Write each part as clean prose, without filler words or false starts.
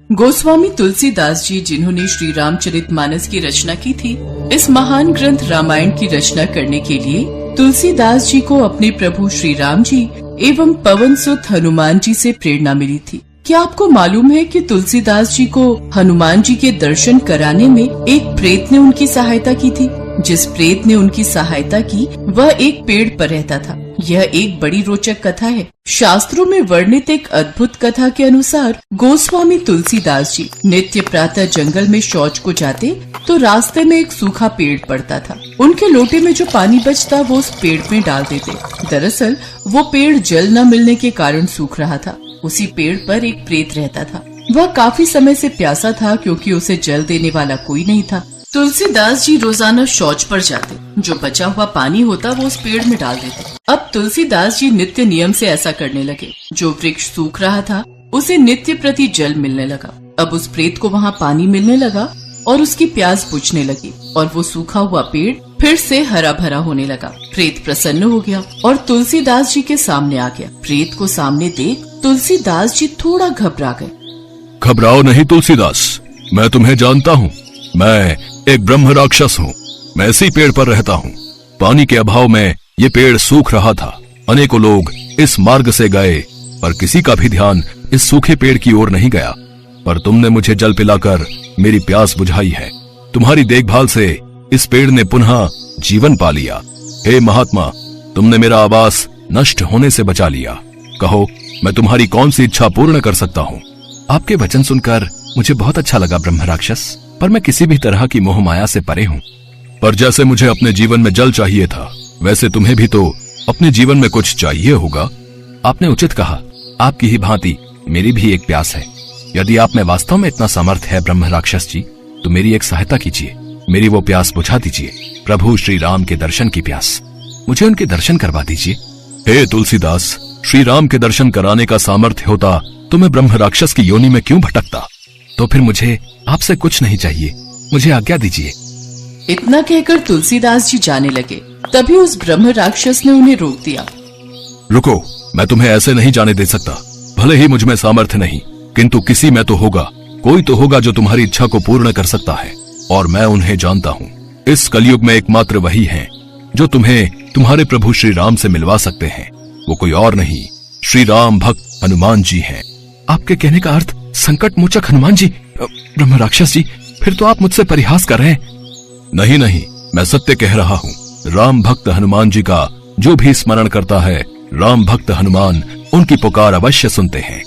गोस्वामी तुलसीदास जी, जिन्होंने श्री रामचरितमानस की रचना की थी, इस महान ग्रंथ रामायण की रचना करने के लिए तुलसीदास जी को अपने प्रभु श्री राम जी एवं पवन सुत हनुमान जी से प्रेरणा मिली थी। क्या आपको मालूम है कि तुलसीदास जी को हनुमान जी के दर्शन कराने में एक प्रेत ने उनकी सहायता की थी। जिस प्रेत ने उनकी सहायता की वह एक पेड़ पर रहता था। यह एक बड़ी रोचक कथा है। शास्त्रों में वर्णित एक अद्भुत कथा के अनुसार गोस्वामी तुलसीदास जी नित्य प्रातः जंगल में शौच को जाते तो रास्ते में एक सूखा पेड़ पड़ता था। उनके लोटे में जो पानी बचता वो उस पेड़ में डाल देते। दरअसल वो पेड़ जल न मिलने के कारण सूख रहा था। उसी पेड़ पर एक प्रेत रहता था। वह काफी समय से प्यासा था क्योंकि उसे जल देने वाला कोई नहीं था। तुलसीदास जी रोजाना शौच पर जाते, जो बचा हुआ पानी होता वो उस पेड़ में डाल देते। अब तुलसीदास जी नित्य नियम से ऐसा करने लगे। जो वृक्ष सूख रहा था उसे नित्य प्रति जल मिलने लगा। अब उस प्रेत को वहाँ पानी मिलने लगा और उसकी प्यास बुझने लगी और वो सूखा हुआ पेड़ फिर से हरा भरा होने लगा। प्रेत प्रसन्न हो गया और तुलसीदास जी के सामने आ गया। प्रेत को सामने देख तुलसीदास जी थोड़ा घबरा गए। घबराओ नहीं तुलसीदास, मैं तुम्हें जानता हूँ। मैं एक ब्रह्म राक्षस हूँ। मैं इसी पेड़ पर रहता हूँ। पानी के अभाव में ये पेड़ सूख रहा था। अनेकों लोग इस मार्ग से गए पर किसी का भी ध्यान इस सूखे पेड़ की ओर नहीं गया। पर तुमने मुझे जल पिलाकर मेरी प्यास बुझाई है। तुम्हारी देखभाल से इस पेड़ ने पुनः जीवन पा लिया। हे महात्मा, तुमने मेरा आवास नष्ट होने से बचा लिया। कहो, मैं तुम्हारी कौन सी इच्छा पूर्ण कर सकता हूँ? आपके वचन सुनकर मुझे बहुत अच्छा लगा ब्रह्म राक्षस, पर मैं किसी भी तरह की मोह माया से परे हूँ। पर जैसे मुझे अपने जीवन में जल चाहिए था, वैसे तुम्हें भी तो अपने जीवन में कुछ चाहिए होगा। आपने उचित कहा। आपकी ही भांति मेरी भी एक प्यास है। यदि आप में वास्तव में इतना सामर्थ्य है ब्रह्म राक्षस जी, तो मेरी एक सहायता कीजिए। मेरी वो प्यास बुझा दीजिए, प्रभु श्री राम के दर्शन की प्यास। मुझे उनके दर्शन करवा दीजिए। हे तुलसीदास, श्री राम के दर्शन कराने का सामर्थ्य होता तो मैं ब्रह्म राक्षस की योनि में क्यों भटकता? तो फिर मुझे आपसे कुछ नहीं चाहिए, मुझे आज्ञा दीजिए। इतना कहकर तुलसीदास जी जाने लगे। तभी उस ब्रह्म राक्षस ने उन्हें रोक दिया। रुको, मैं तुम्हें ऐसे नहीं जाने दे सकता। भले ही मुझ में सामर्थ्य नहीं, किंतु किसी में तो होगा। कोई तो होगा जो तुम्हारी इच्छा को पूर्ण कर सकता है, और मैं उन्हें जानता हूँ। इस कलयुग में एकमात्र वही हैं जो तुम्हें तुम्हारे प्रभु श्री राम से मिलवा सकते हैं। वो कोई और नहीं, श्री राम भक्त हनुमान जी हैं। आपके कहने का अर्थ संकट मोचक हनुमान जी? ब्रह्म राक्षस जी, फिर तो आप मुझसे परिहास कर रहे हैं। नहीं नहीं, मैं सत्य कह रहा हूँ। राम भक्त हनुमान जी का जो भी स्मरण करता है, राम भक्त हनुमान उनकी पुकार अवश्य सुनते हैं।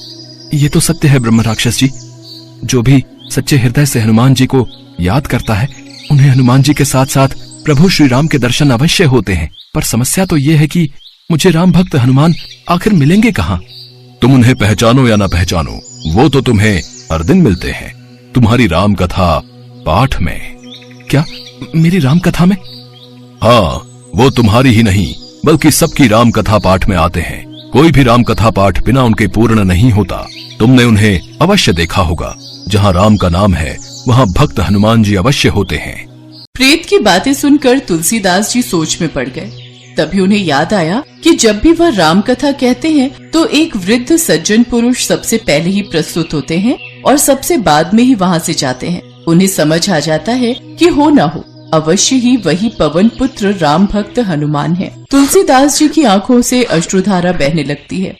ये तो सत्य है ब्रह्म राक्षस जी। जो भी सच्चे हृदय से हनुमान जी को याद करता है, उन्हें हनुमान जी के साथ साथ प्रभु श्री राम के दर्शन अवश्य होते हैं। पर समस्या तो ये है कि मुझे राम भक्त हनुमान आखिर मिलेंगे कहाँ? तुम उन्हें पहचानो या ना पहचानो, वो तो तुम्हें हर दिन मिलते हैं, तुम्हारी राम कथा पाठ में। क्या मेरी राम कथा में? हाँ, वो तुम्हारी ही नहीं बल्कि सबकी राम कथा पाठ में आते हैं। कोई भी राम कथा पाठ बिना उनके पूर्ण नहीं होता। तुमने उन्हें अवश्य देखा होगा। जहाँ राम का नाम है वहाँ भक्त हनुमान जी अवश्य होते हैं। प्रेत की बातें सुनकर तुलसीदास जी सोच में पड़ गए। तभी उन्हें याद आया कि जब भी वह राम कथा कहते हैं तो एक वृद्ध सज्जन पुरुष सबसे पहले ही प्रस्तुत होते हैं और सबसे बाद में ही वहाँ से जाते हैं। उन्हें समझ आ जाता है कि हो न हो अवश्य ही वही पवन पुत्र राम भक्त हनुमान है। तुलसीदास जी की आंखों से अश्रुधारा बहने लगती है।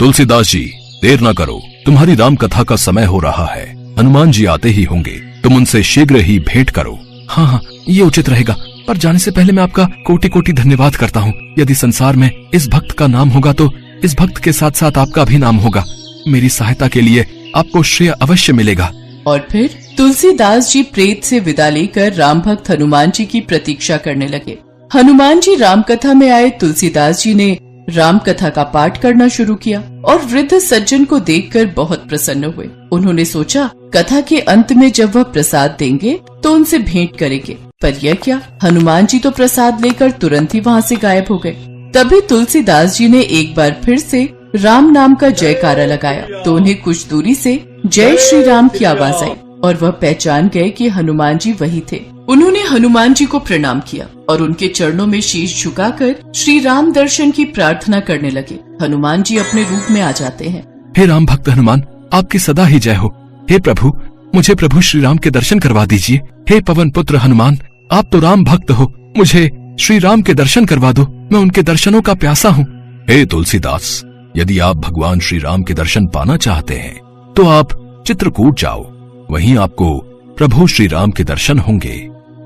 तुलसीदास जी, देर न करो, तुम्हारी राम कथा का समय हो रहा है। हनुमान जी आते ही होंगे, तुम उनसे शीघ्र ही भेंट करो। हाँ हाँ, ये उचित रहेगा। पर जाने से पहले मैं आपका कोटि कोटि धन्यवाद करता हूँ। यदि संसार में इस भक्त का नाम होगा तो इस भक्त के साथ साथ आपका भी नाम होगा। मेरी सहायता के लिए आपको श्रेय अवश्य मिलेगा। और फिर तुलसीदास जी प्रेत से विदा लेकर राम भक्त हनुमान जी की प्रतीक्षा करने लगे। हनुमान जी राम कथा में आए। तुलसीदास जी ने राम कथा का पाठ करना शुरू किया और वृद्ध सज्जन को देखकर बहुत प्रसन्न हुए। उन्होंने सोचा कथा के अंत में जब वह प्रसाद देंगे तो उनसे भेंट करेंगे। पर यह क्या, हनुमान जी तो प्रसाद लेकर तुरंत ही वहाँ से गायब हो गए। तभी तुलसीदास जी ने एक बार फिर से राम नाम का जयकारा लगाया तो उन्हें कुछ दूरी से जय श्री राम की आवाज आई और वह पहचान गए कि हनुमान जी वही थे। उन्होंने हनुमान जी को प्रणाम किया और उनके चरणों में शीश झुकाकर श्री राम दर्शन की प्रार्थना करने लगे। हनुमान जी अपने रूप में आ जाते हैं। हे राम भक्त हनुमान, आपकी सदा ही जय हो। हे प्रभु, मुझे प्रभु श्री राम के दर्शन करवा दीजिए। हे पवन पुत्र हनुमान, आप तो राम भक्त हो, मुझे श्री राम के दर्शन करवा दो, मैं उनके दर्शनों का प्यासा हूँ। हे तुलसीदास, यदि आप भगवान श्री राम के दर्शन पाना चाहते हैं तो आप चित्रकूट जाओ, वहीं आपको प्रभु श्री राम के दर्शन होंगे,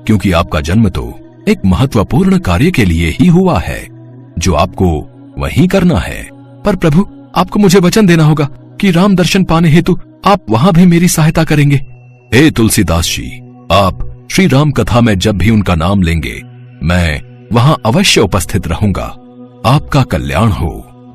क्योंकि आपका जन्म तो एक महत्वपूर्ण कार्य के लिए ही हुआ है, जो आपको वहीं करना है। पर प्रभु, आपको मुझे वचन देना होगा कि राम दर्शन पाने हेतु आप वहाँ भी मेरी सहायता करेंगे। हे तुलसीदास जी, आप श्री राम कथा में जब भी उनका नाम लेंगे, मैं वहाँ अवश्य उपस्थित रहूंगा। आपका कल्याण हो।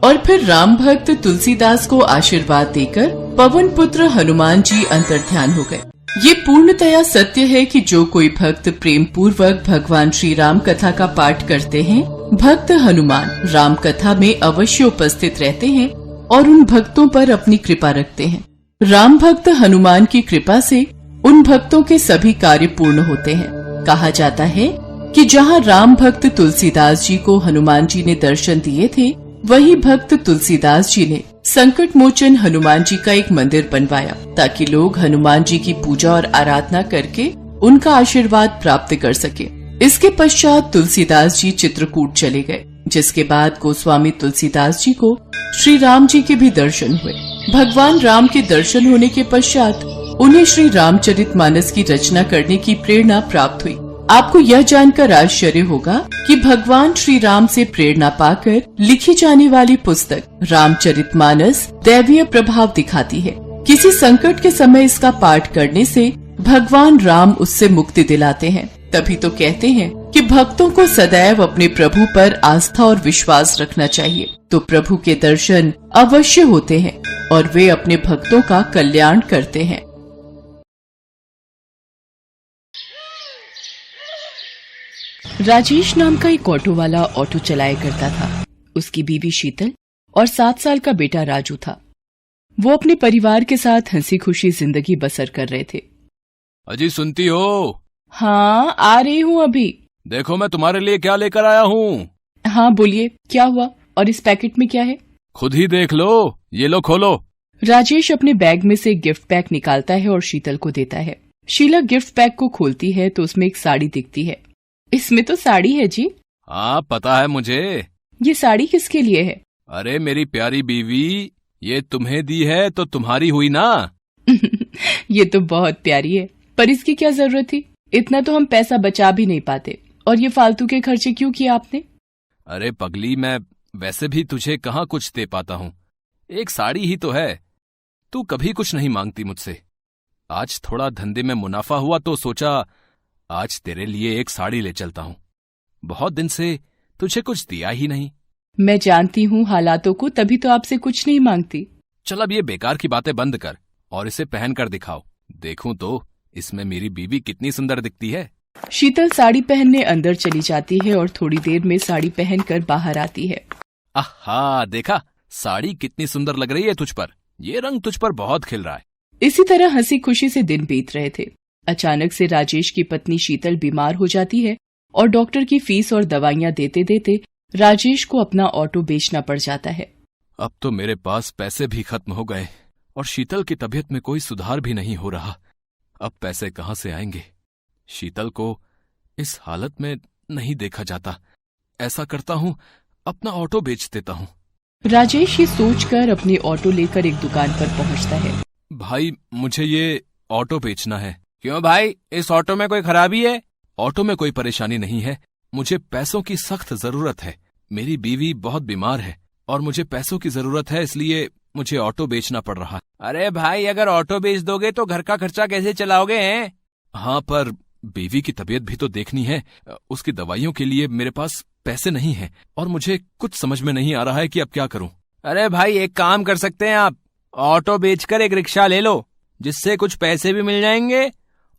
और फिर राम भक्त तुलसीदास को आशीर्वाद देकर पवन पुत्र हनुमान जी अंतर्ध्यान हो गए। ये पूर्णतया सत्य है कि जो कोई भक्त प्रेम पूर्वक भगवान श्री राम कथा का पाठ करते हैं, भक्त हनुमान राम कथा में अवश्य उपस्थित रहते हैं और उन भक्तों पर अपनी कृपा रखते हैं। राम भक्त हनुमान की कृपा से उन भक्तों के सभी कार्य पूर्ण होते हैं। कहा जाता है कि जहाँ राम भक्त तुलसीदास जी को हनुमान जी ने दर्शन दिए थे, वही भक्त तुलसीदास जी ने संकट मोचन हनुमान जी का एक मंदिर बनवाया, ताकि लोग हनुमान जी की पूजा और आराधना करके उनका आशीर्वाद प्राप्त कर सके। इसके पश्चात तुलसीदास जी चित्रकूट चले गए, जिसके बाद गोस्वामी तुलसीदास जी को श्री राम जी के भी दर्शन हुए। भगवान राम के दर्शन होने के पश्चात उन्हें श्री रामचरितमानस की रचना करने की प्रेरणा प्राप्त हुई। आपको यह जानकर आश्चर्य होगा कि भगवान श्री राम से प्रेरणा पाकर लिखी जाने वाली पुस्तक रामचरितमानस दैवीय प्रभाव दिखाती है। किसी संकट के समय इसका पाठ करने से भगवान राम उससे मुक्ति दिलाते हैं। तभी तो कहते हैं कि भक्तों को सदैव अपने प्रभु पर आस्था और विश्वास रखना चाहिए, तो प्रभु के दर्शन अवश्य होते हैं और वे अपने भक्तों का कल्याण करते हैं। राजेश नाम का एक ऑटो वाला ऑटो चलाया करता था। उसकी बीवी शीतल और 7 साल का बेटा राजू था। वो अपने परिवार के साथ हंसी खुशी जिंदगी बसर कर रहे थे। अजी सुनती हो? हाँ, आ रही हूँ अभी। देखो मैं तुम्हारे लिए क्या लेकर आया हूँ। हाँ बोलिए, क्या हुआ? और इस पैकेट में क्या है? खुद ही देख लो, ये लो खोलो। राजेश अपने बैग में से गिफ्ट पैक निकालता है और शीतल को देता है। शीला गिफ्ट पैक को खोलती है तो उसमें एक साड़ी दिखती है। इसमें तो साड़ी है जी। हाँ पता है मुझे। ये साड़ी किसके लिए है? अरे मेरी प्यारी बीवी, ये तुम्हें दी है तो तुम्हारी हुई ना। ये तो बहुत प्यारी है, पर इसकी क्या जरूरत थी? इतना तो हम पैसा बचा भी नहीं पाते, और ये फालतू के खर्चे क्यों किए आपने? अरे पगली, मैं वैसे भी तुझे कहाँ कुछ दे पाता हूँ, एक साड़ी ही तो है। तू कभी कुछ नहीं मांगती मुझसे। आज थोड़ा धंधे में मुनाफा हुआ तो सोचा आज तेरे लिए एक साड़ी ले चलता हूँ। बहुत दिन से तुझे कुछ दिया ही नहीं। मैं जानती हूँ हालातों को, तभी तो आपसे कुछ नहीं मांगती। चल अब ये बेकार की बातें बंद कर और इसे पहन कर दिखाओ, देखूं तो इसमें मेरी बीवी कितनी सुंदर दिखती है। शीतल साड़ी पहनने अंदर चली जाती है और थोड़ी देर में साड़ी पहनकर बाहर आती है। आहा, देखा साड़ी कितनी सुंदर लग रही है तुझ पर, ये रंग तुझ पर बहुत खिल रहा है। इसी तरह हंसी खुशी से दिन बीत रहे थे। अचानक से राजेश की पत्नी शीतल बीमार हो जाती है और डॉक्टर की फीस और दवाइयाँ देते देते राजेश को अपना ऑटो बेचना पड़ जाता है। अब तो मेरे पास पैसे भी खत्म हो गए और शीतल की तबीयत में कोई सुधार भी नहीं हो रहा। अब पैसे कहाँ से आएंगे? शीतल को इस हालत में नहीं देखा जाता। ऐसा करता हूँ, अपना ऑटो बेच देता हूँ। राजेश ये सोचकर अपने ऑटो लेकर एक दुकान पर पहुँचता है। भाई मुझे ये ऑटो बेचना है। क्यों भाई, इस ऑटो में कोई खराबी है? ऑटो में कोई परेशानी नहीं है, मुझे पैसों की सख्त जरूरत है। मेरी बीवी बहुत बीमार है और मुझे पैसों की जरूरत है, इसलिए मुझे ऑटो बेचना पड़ रहा। अरे भाई, अगर ऑटो बेच दोगे तो घर का खर्चा कैसे चलाओगे हैं? हाँ, पर बीवी की तबीयत भी तो देखनी है। उसकी दवाइयों के लिए मेरे पास पैसे नहीं हैं और मुझे कुछ समझ में नहीं आ रहा है कि अब क्या करूं। अरे भाई, एक काम कर सकते हैं आप, ऑटो बेचकर एक रिक्शा ले लो, जिससे कुछ पैसे भी मिल जाएंगे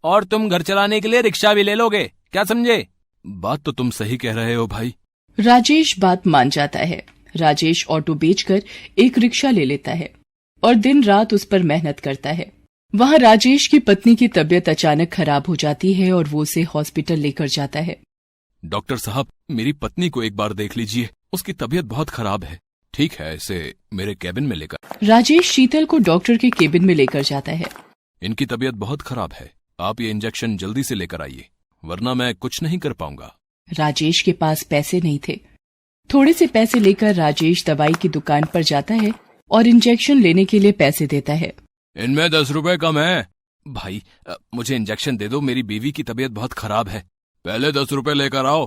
और तुम घर चलाने के लिए रिक्शा भी ले लोगे। क्या समझे? बात तो तुम सही कह रहे हो भाई। राजेश बात मान जाता है। राजेश ऑटो बेचकर एक रिक्शा ले लेता है और दिन रात उस पर मेहनत करता है। वहाँ राजेश की पत्नी की तबीयत अचानक खराब हो जाती है और वो उसे हॉस्पिटल लेकर जाता है। डॉक्टर साहब, मेरी पत्नी को एक बार देख लीजिए, उसकी तबीयत बहुत खराब है। ठीक है, इसे मेरे केबिन में लेकर। राजेश शीतल को डॉक्टर के केबिन में लेकर जाता है। इनकी तबीयत बहुत खराब है। आप ये इंजेक्शन जल्दी से लेकर आइए, वरना मैं कुछ नहीं कर पाऊंगा। राजेश के पास पैसे नहीं थे। थोड़े से पैसे लेकर राजेश दवाई की दुकान पर जाता है और इंजेक्शन लेने के लिए पैसे देता है। इनमें 10 रुपए कम है। भाई मुझे इंजेक्शन दे दो, मेरी बीवी की तबीयत बहुत खराब है। पहले 10 रुपए लेकर आओ।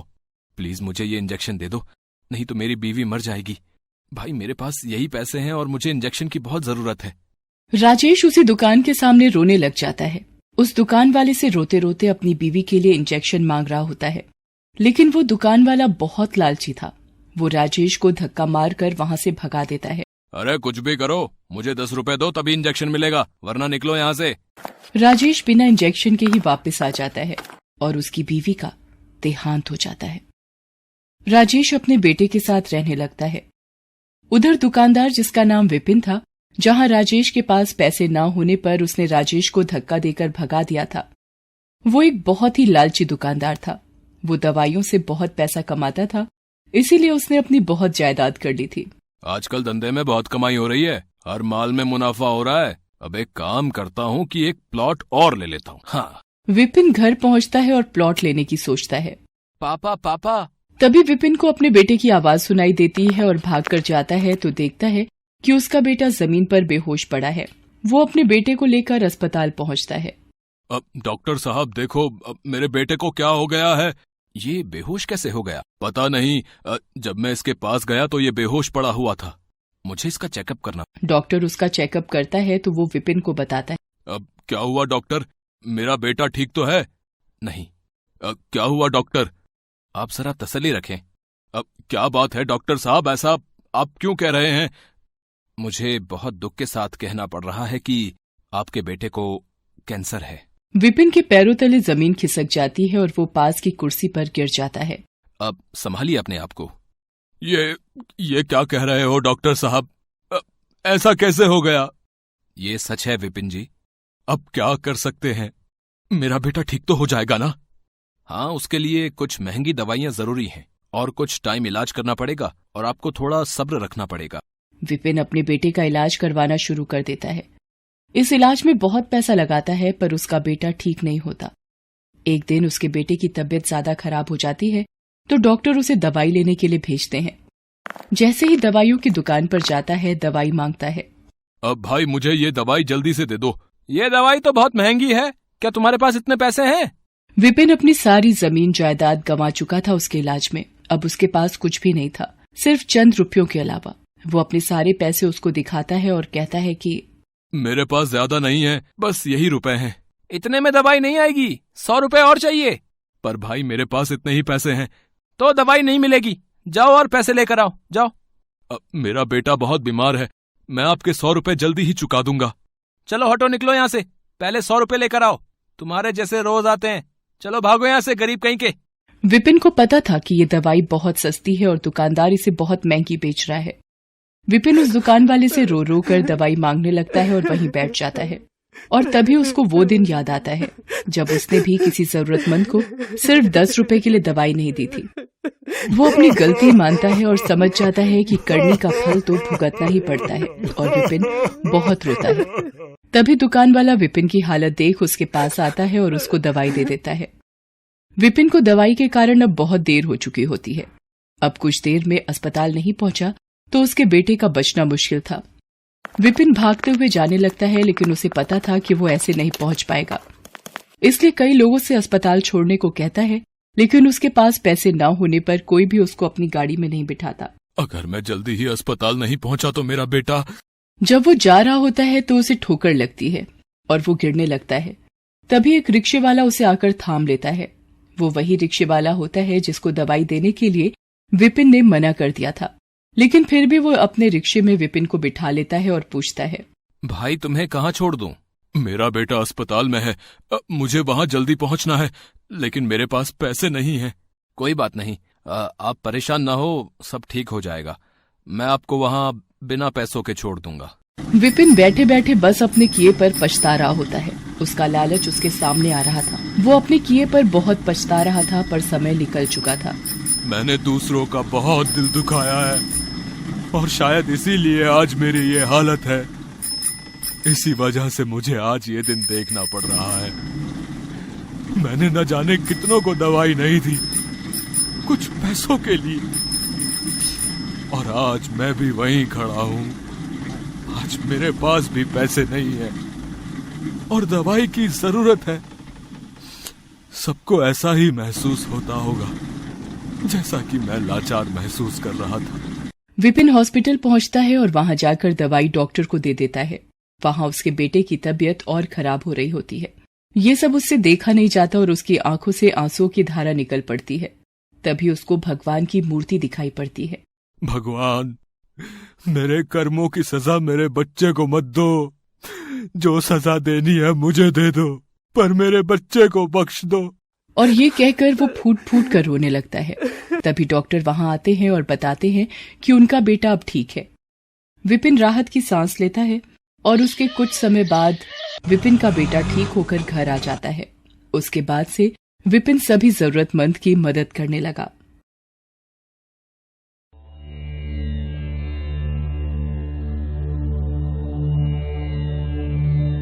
प्लीज मुझे ये इंजेक्शन दे दो, नहीं तो मेरी बीवी मर जाएगी। भाई मेरे पास यही पैसे हैं और मुझे इंजेक्शन की बहुत जरूरत है। राजेश उसी दुकान के सामने रोने लग जाता है। उस दुकान वाले से रोते रोते अपनी बीवी के लिए इंजेक्शन मांग रहा होता है, लेकिन वो दुकान वाला बहुत लालची था। वो राजेश को धक्का मारकर वहाँ से भगा देता है। अरे कुछ भी करो, मुझे 10 रुपए दो तभी इंजेक्शन मिलेगा, वरना निकलो यहाँ से। राजेश बिना इंजेक्शन के ही वापस आ जाता है और उसकी बीवी का देहांत हो जाता है। राजेश अपने बेटे के साथ रहने लगता है। उधर दुकानदार, जिसका नाम विपिन था, जहां राजेश के पास पैसे न होने पर उसने राजेश को धक्का देकर भगा दिया था, वो एक बहुत ही लालची दुकानदार था। वो दवाइयों से बहुत पैसा कमाता था, इसीलिए उसने अपनी बहुत जायदाद कर ली थी। आजकल धंधे में बहुत कमाई हो रही है, हर माल में मुनाफा हो रहा है। अब एक काम करता हूँ कि एक प्लॉट और ले लेता हूँ। हाँ। विपिन घर पहुँचता है और प्लॉट लेने की सोचता है। पापा पापा। तभी विपिन को अपने बेटे की आवाज सुनाई देती है और भागकर जाता है तो देखता है कि उसका बेटा जमीन पर बेहोश पड़ा है। वो अपने बेटे को लेकर अस्पताल पहुंचता है। अब डॉक्टर साहब देखो, अब मेरे बेटे को क्या हो गया है? ये बेहोश कैसे हो गया? पता नहीं, जब मैं इसके पास गया तो ये बेहोश पड़ा हुआ था। मुझे इसका चेकअप करना। डॉक्टर उसका चेकअप करता है तो वो विपिन को बताता है। अब क्या हुआ डॉक्टर? मेरा बेटा ठीक तो है? नहीं। क्या हुआ डॉक्टर? आप जरा तसल्ली रखें। अब क्या बात है डॉक्टर साहब, ऐसा आप क्यों कह रहे हैं? मुझे बहुत दुख के साथ कहना पड़ रहा है कि आपके बेटे को कैंसर है। विपिन के पैरों तले जमीन खिसक जाती है और वो पास की कुर्सी पर गिर जाता है। अब संभालिए अपने आप को। ये क्या कह रहे हो डॉक्टर साहब? ऐसा कैसे हो गया? ये सच है विपिन जी। अब क्या कर सकते हैं? मेरा बेटा ठीक तो हो जाएगा ना? हाँ, उसके लिए कुछ महंगी दवाइयाँ जरूरी हैं और कुछ टाइम इलाज करना पड़ेगा और आपको थोड़ा सब्र रखना पड़ेगा। विपिन अपने बेटे का इलाज करवाना शुरू कर देता है। इस इलाज में बहुत पैसा लगाता है, पर उसका बेटा ठीक नहीं होता। एक दिन उसके बेटे की तबीयत ज्यादा खराब हो जाती है तो डॉक्टर उसे दवाई लेने के लिए भेजते हैं। जैसे ही दवाइयों की दुकान पर जाता है, दवाई मांगता है। अब भाई मुझे ये दवाई जल्दी से दे दो। ये दवाई तो बहुत महंगी है, क्या तुम्हारे पास इतने पैसे हैं? विपिन अपनी सारी जमीन जायदाद गंवा चुका था उसके इलाज में। अब उसके पास कुछ भी नहीं था, सिर्फ चंद रुपयों के अलावा। वो अपने सारे पैसे उसको दिखाता है और कहता है कि मेरे पास ज्यादा नहीं है, बस यही रुपए हैं। इतने में दवाई नहीं आएगी, 100 रुपए और चाहिए। पर भाई मेरे पास इतने ही पैसे हैं। तो दवाई नहीं मिलेगी, जाओ और पैसे लेकर आओ, जाओ। मेरा बेटा बहुत बीमार है, मैं आपके 100 रुपए जल्दी ही चुका दूंगा। चलो हटो, निकलो यहाँ से, पहले 100 रुपए लेकर आओ। तुम्हारे जैसे रोज आते हैं, चलो भागो यहाँ से, गरीब कहीं के। विपिन को पता था कि ये दवाई बहुत सस्ती है और दुकानदार इसे बहुत महंगी बेच रहा है। विपिन उस दुकान वाले से रो रो कर दवाई मांगने लगता है और वहीं बैठ जाता है। और तभी उसको वो दिन याद आता है जब उसने भी किसी जरूरतमंद को सिर्फ 10 रुपए के लिए दवाई नहीं दी थी। वो अपनी गलती मानता है और समझ जाता है कि करने का फल तो भुगतना ही पड़ता है, और विपिन बहुत रोता है। तभी दुकान वाला विपिन की हालत देख उसके पास आता है और उसको दवाई दे देता है। विपिन को दवाई के कारण अब बहुत देर हो चुकी होती है। अब कुछ देर में अस्पताल नहीं पहुंचा तो उसके बेटे का बचना मुश्किल था। विपिन भागते हुए जाने लगता है, लेकिन उसे पता था कि वो ऐसे नहीं पहुंच पाएगा, इसलिए कई लोगों से अस्पताल छोड़ने को कहता है, लेकिन उसके पास पैसे न होने पर कोई भी उसको अपनी गाड़ी में नहीं बिठाता। अगर मैं जल्दी ही अस्पताल नहीं पहुंचा तो मेरा बेटा। जब वो जा रहा होता है तो उसे ठोकर लगती है और वो गिरने लगता है। तभी एक रिक्शे वाला उसे आकर थाम लेता है। वो वही रिक्शे वाला होता है जिसको दवाई देने के लिए विपिन ने मना कर दिया था, लेकिन फिर भी वो अपने रिक्शे में विपिन को बिठा लेता है और पूछता है, भाई तुम्हें कहाँ छोड़ दूं? मेरा बेटा अस्पताल में है, मुझे वहाँ जल्दी पहुँचना है, लेकिन मेरे पास पैसे नहीं हैं। कोई बात नहीं, आप परेशान ना हो, सब ठीक हो जाएगा। मैं आपको वहाँ बिना पैसों के छोड़ दूंगा। विपिन बैठे बैठे बस अपने किए पर पछता रहा होता है। उसका लालच उसके सामने आ रहा था। वो अपने किए पर बहुत पछता रहा था, पर समय निकल चुका था। मैंने दूसरों का बहुत दिल दुखाया है और शायद इसीलिए आज मेरी ये हालत है। इसी वजह से मुझे आज ये दिन देखना पड़ रहा है। मैंने न जाने कितनों को दवाई नहीं दी, कुछ पैसों के लिए, और आज मैं भी वहीं खड़ा हूं। आज मेरे पास भी पैसे नहीं है और दवाई की जरूरत है। सबको ऐसा ही महसूस होता होगा जैसा कि मैं लाचार महसूस कर रहा था। विपिन हॉस्पिटल पहुंचता है और वहां जाकर दवाई डॉक्टर को दे देता है। वहां उसके बेटे की तबीयत और खराब हो रही होती है। ये सब उससे देखा नहीं जाता और उसकी आंखों से आंसुओं की धारा निकल पड़ती है। तभी उसको भगवान की मूर्ति दिखाई पड़ती है। भगवान, मेरे कर्मों की सजा मेरे बच्चे को मत दो। जो सजा देनी है मुझे दे दो, पर मेरे बच्चे को बख्श दो। और ये कहकर वो फूट फूट कर रोने लगता है। तभी डॉक्टर वहां आते हैं और बताते हैं कि उनका बेटा अब ठीक है। विपिन राहत की सांस लेता है और उसके कुछ समय बाद विपिन का बेटा ठीक होकर घर आ जाता है। उसके बाद से विपिन सभी जरूरतमंद की मदद करने लगा।